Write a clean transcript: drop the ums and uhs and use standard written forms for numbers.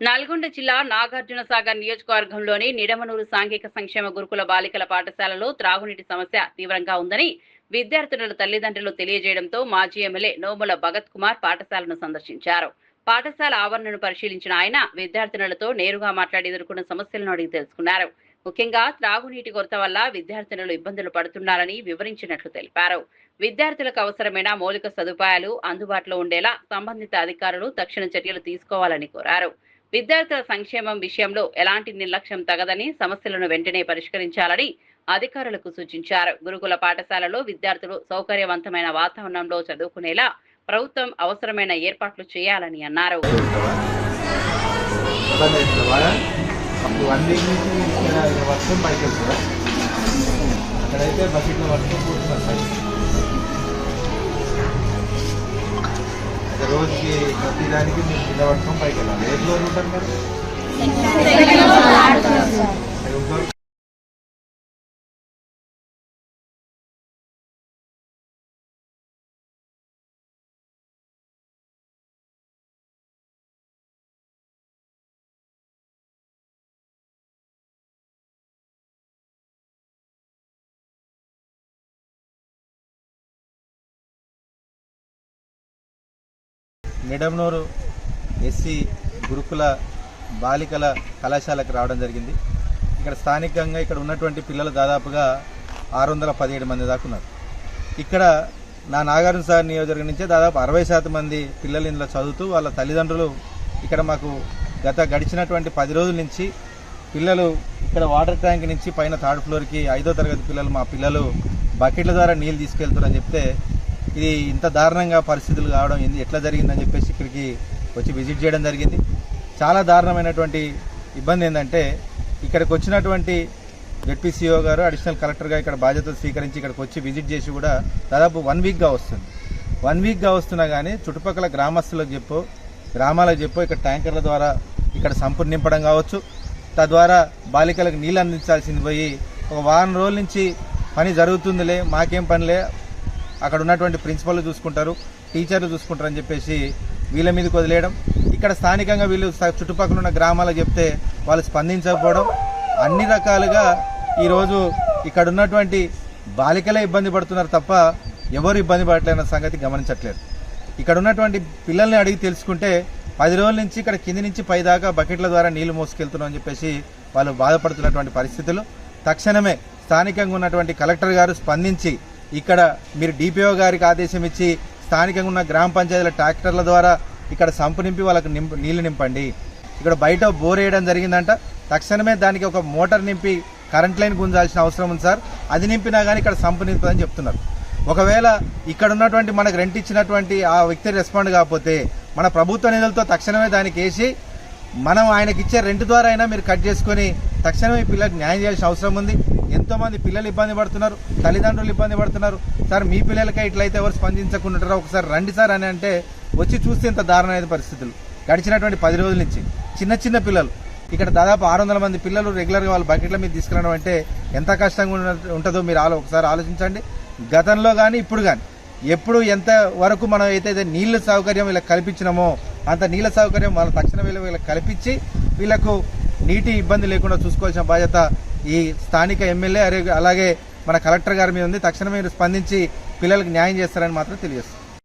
నల్గొండ జిల్లా నాగార్జునసాగర్ నియోజకవర్గంలోని నిడమనూరు సాంఘిక సంక్షేమ గురుకుల బాలికల పాఠశాలలో త్రాగునీటి సమస్య తీవ్రంగా ఉందని విద్యార్థుల తల్లిదండ్రులు తెలియజేయడంతో మాజీ ఎమ్మెల్యే నోముల భగత్ కుమార్ పాఠశాలను సందర్శించారు. పాఠశాల ఆవరణను పరిశీలించిన ఆయన విద్యార్థినులతో నేరుగా మాట్లాడి ఎదుర్కొన్న సమస్యలను అడిగి తెలుసుకున్నారు. ముఖ్యంగా త్రాగునీటి కొరత వల్ల విద్యార్థినులు ఇబ్బందులు పడుతున్నారని వివరించినట్లు తెలిపారు. విద్యార్థులకు అవసరమైన మౌలిక సదుపాయాలు అందుబాటులో ఉండేలా సంబంధిత అధికారులు తక్షణ చర్యలు తీసుకోవాలని కోరారు. విద్యార్థుల సంక్షేమం విషయంలో ఎలాంటి నిర్లక్ష్యం తగదని సమస్యలను వెంటనే పరిష్కరించాలని అధికారులకు సూచించారు. గురుకుల పాఠశాలలో విద్యార్థులు సౌకర్యవంతమైన వాతావరణంలో చదువుకునేలా ప్రభుత్వం అవసరమైన ఏర్పాట్లు చేయాలని అన్నారు. రోజుకి ప్రతిదానికి మీరు కింద పట్టుకొని పైకి వెళ్ళాలి. ఏ ఫ్లోర్ ఉంటారు మరి? నిడమనూరు ఎస్సీ గురుకుల బాలికల కళాశాలకు రావడం జరిగింది. ఇక్కడ స్థానికంగా ఇక్కడ ఉన్నటువంటి పిల్లలు దాదాపుగా 617 మంది దాకా ఉన్నారు. ఇక్కడ నా నాగార్జునసాగర్ నియోజకవర్గం నుంచే దాదాపు 60% మంది పిల్లలు ఇందులో చదువుతూ వాళ్ళ తల్లిదండ్రులు ఇక్కడ మాకు గడిచినటువంటి 10 రోజుల నుంచి పిల్లలు ఇక్కడ వాటర్ ట్యాంక్ నుంచి పైన 3rd ఫ్లోర్కి 5వ తరగతి పిల్లలు మా పిల్లలు బకెట్ల ద్వారా నీళ్ళు తీసుకెళ్తారని చెప్తే ఇది ఇంత దారుణంగా పరిస్థితులు కావడం ఎట్లా జరిగిందని చెప్పేసి ఇక్కడికి వచ్చి విజిట్ చేయడం జరిగింది. చాలా దారుణమైనటువంటి ఇబ్బంది ఏంటంటే ఇక్కడికి వచ్చినటువంటి జెడ్పీసీఓ గారు అడిషనల్ కలెక్టర్గా ఇక్కడ బాధ్యతలు స్వీకరించి ఇక్కడికి వచ్చి విజిట్ చేసి కూడా దాదాపు 1 వీక్గా వస్తుంది. 1 వీక్గా వస్తున్నా కానీ చుట్టుపక్కల గ్రామాలకు చెప్పు ఇక్కడ ట్యాంకర్ల ద్వారా ఇక్కడ సంపుని నింపడం కావచ్చు, తద్వారా బాలికలకు నీళ్ళు అందించాల్సింది పోయి ఒక వారం రోజుల నుంచి పని జరుగుతుందిలే, మాకేం పనిలే, అక్కడ ఉన్నటువంటి ప్రిన్సిపల్ చూసుకుంటారు, టీచర్లు చూసుకుంటారు అని చెప్పేసి వీళ్ళ మీదకి వదిలేయడం. ఇక్కడ స్థానికంగా వీళ్ళు చుట్టుపక్కల ఉన్న గ్రామాలకు చెప్తే వాళ్ళు స్పందించకపోవడం, అన్ని రకాలుగా ఈరోజు ఇక్కడ ఉన్నటువంటి బాలికలే ఇబ్బంది పడుతున్నారు తప్ప ఎవరు ఇబ్బంది పడలేదన్న సంగతి గమనించట్లేదు. ఇక్కడ ఉన్నటువంటి పిల్లల్ని అడిగి తెలుసుకుంటే 10 రోజుల నుంచి ఇక్కడ కింది నుంచి పై దాకా బకెట్ల ద్వారా నీళ్లు మోసుకెళ్తున్నాం అని చెప్పేసి వాళ్ళు బాధపడుతున్నటువంటి పరిస్థితులు. తక్షణమే స్థానికంగా ఉన్నటువంటి కలెక్టర్ గారు స్పందించి ఇక్కడ మీరు డిపిఓ గారికి ఆదేశం ఇచ్చి స్థానికంగా ఉన్న గ్రామ పంచాయతీల ట్రాక్టర్ల ద్వారా ఇక్కడ సంపు నింపి వాళ్ళకు నీళ్లు నింపండి. ఇక్కడ బయట బోర్ వేయడం జరిగిందంట, తక్షణమే దానికి ఒక మోటార్ నింపి కరెంట్ లైన్ గుంజాల్సిన అవసరం ఉంది సార్, అది నింపినా కానీ ఇక్కడ సంపు నింపదని చెప్తున్నారు. ఒకవేళ ఇక్కడ ఉన్నటువంటి మనకు రెంట్ ఇచ్చినటువంటి ఆ వ్యక్తి రెస్పాండ్ కాకపోతే మన ప్రభుత్వ నిధులతో తక్షణమే దానికి వేసి మనం ఆయనకి ఇచ్చే రెంట్ ద్వారా అయినా మీరు కట్ చేసుకొని తక్షణమే పిల్లలకు న్యాయం చేయాల్సిన అవసరం ఉంది. ఎంతోమంది పిల్లలు ఇబ్బంది పడుతున్నారు, తల్లిదండ్రులు ఇబ్బంది పడుతున్నారు. సార్ మీ పిల్లలకే ఇట్లయితే ఎవరు స్పందించకుండా ఒకసారి రండి సార్ అని అంటే వచ్చి చూస్తే ఇంత దారుణమైన పరిస్థితులు గడిచినటువంటి 10 రోజుల నుంచి చిన్న పిల్లలు ఇక్కడ దాదాపు 600 మంది పిల్లలు రెగ్యులర్గా వాళ్ళ బకెట్ల మీద తీసుకురావడం అంటే ఎంత కష్టంగా ఉంటుందో మీరు ఒకసారి ఆలోచించండి. గతంలో కానీ ఇప్పుడు కానీ ఎప్పుడు ఎంత వరకు మనం అయితే నీళ్ళ సౌకర్యం వీళ్ళకి కల్పించినామో అంత నీళ్ళ సౌకర్యం వాళ్ళ తక్షణ వీళ్ళకి కల్పించి వీళ్ళకు నీటి ఇబ్బంది లేకుండా చూసుకోవాల్సిన బాధ్యత ఈ స్థానిక ఎమ్మెల్యే అలాగే మన కలెక్టర్ గారి మీద ఉంది. తక్షణమే మీరు స్పందించి పిల్లలకు న్యాయం చేస్తారని మాత్రం తెలియజేస్తారు.